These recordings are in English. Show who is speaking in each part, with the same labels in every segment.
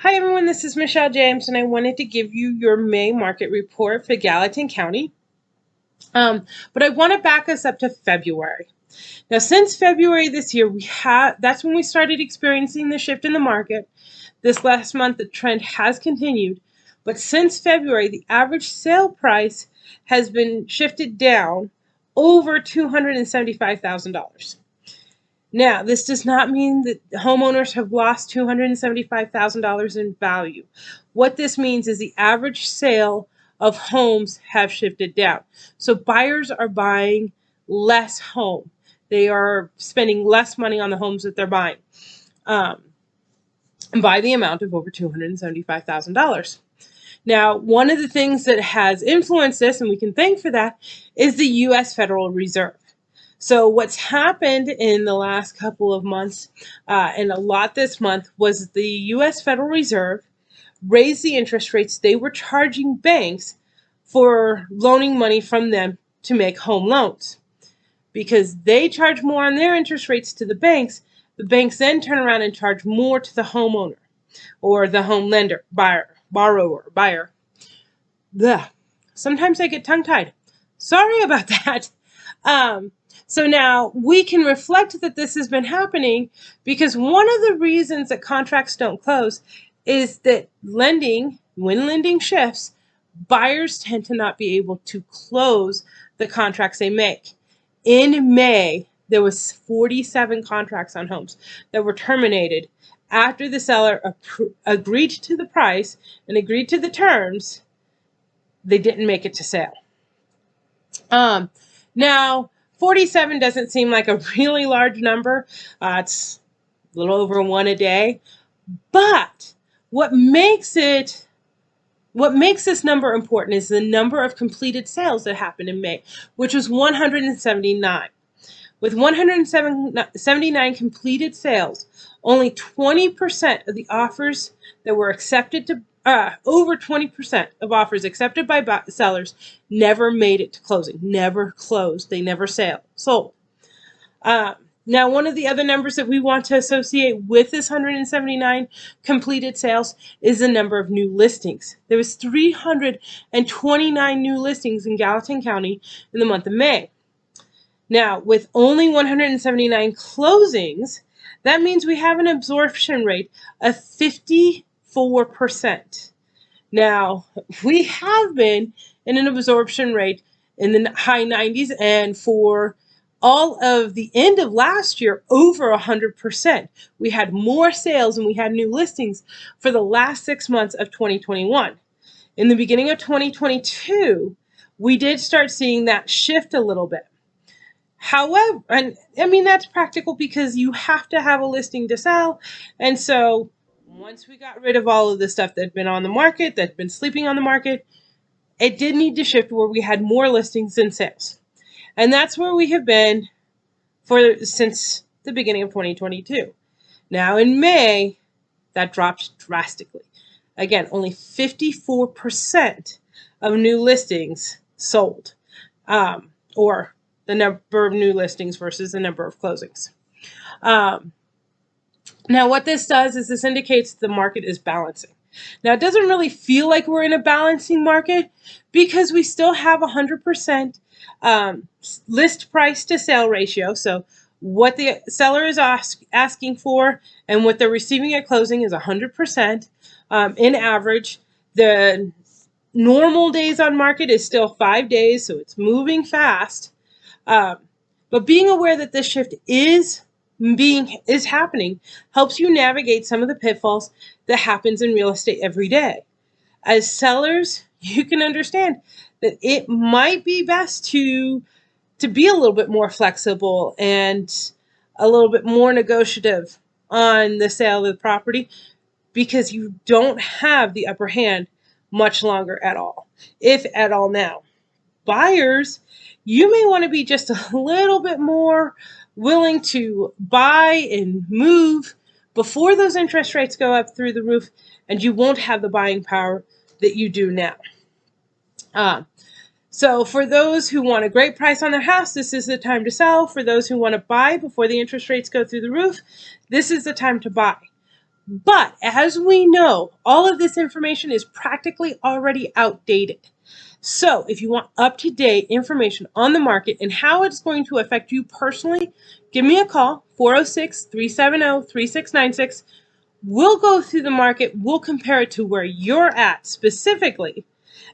Speaker 1: Hi everyone, this is Michelle James, and I wanted to give you your May market report for Gallatin County. But I want to back us up to February. Now, since February this year, that's when we started experiencing the shift in the market. This last month, the trend has continued, but since February, the average sale price has been shifted down over $275,000. Now, this does not mean that homeowners have lost $275,000 in value. What this means is the average sale of homes have shifted down. So buyers are buying less home. They are spending less money on the homes that they're buying by the amount of over $275,000. Now, one of the things that has influenced this, and we can thank for that, is the U.S. Federal Reserve. So what's happened in the last couple of months, and a lot this month, was the U.S. Federal Reserve raised the interest rates they were charging banks for loaning money from them to make home loans. Because they charge more on their interest rates to the banks then turn around and charge more to the homeowner or the home lender, buyer. Blech. Sometimes I get tongue-tied. Sorry about that. So now we can reflect that this has been happening because one of the reasons that contracts don't close is that when lending shifts, buyers tend to not be able to close the contracts they make. In May, there was 47 contracts on homes that were terminated after the seller agreed to the price and agreed to the terms. They didn't make it to sale. Now, 47 doesn't seem like a really large number. It's a little over one a day. But what makes this number important is the number of completed sales that happened in May, which was 179. With 179 completed sales, only 20% of the offers that were accepted over 20% of offers accepted by sellers never made it to closing, never closed, they never sold. Now, one of the other numbers that we want to associate with this 179 completed sales is the number of new listings. There was 329 new listings in Gallatin County in the month of May. Now, with only 179 closings, that means we have an absorption rate of 54%. Now, we have been in an absorption rate in the high 90s, and for all of the end of last year, over 100%. We had more sales and we had new listings for the last 6 months of 2021. In the beginning of 2022, we did start seeing that shift a little bit. However, and I mean, that's practical because you have to have a listing to sell. And so once we got rid of all of the stuff that had been on the market, that had been sleeping on the market, it did need to shift where we had more listings than sales. And that's where we have been since the beginning of 2022. Now in May, that dropped drastically. Again, only 54% of new listings sold, or the number of new listings versus the number of closings. Now, what this does is this indicates the market is balancing. Now, it doesn't really feel like we're in a balancing market because we still have 100% list price to sale ratio. So what the seller is asking for and what they're receiving at closing is 100%. In average, the normal days on market is still 5 days, so it's moving fast. But being aware that this shift is happening helps you navigate some of the pitfalls that happens in real estate every day. As sellers, you can understand that it might be best to be a little bit more flexible and a little bit more negotiative on the sale of the property because you don't have the upper hand much longer at all, if at all now. Buyers, you may want to be just a little bit more willing to buy and move before those interest rates go up through the roof, and you won't have the buying power that you do now. So for those who want a great price on their house, this is the time to sell. For those who want to buy before the interest rates go through the roof, this is the time to buy. But as we know, all of this information is practically already outdated. So if you want up-to-date information on the market and how it's going to affect you personally, give me a call, 406-370-3696. We'll go through the market, we'll compare it to where you're at specifically,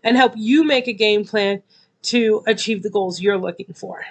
Speaker 1: and help you make a game plan to achieve the goals you're looking for.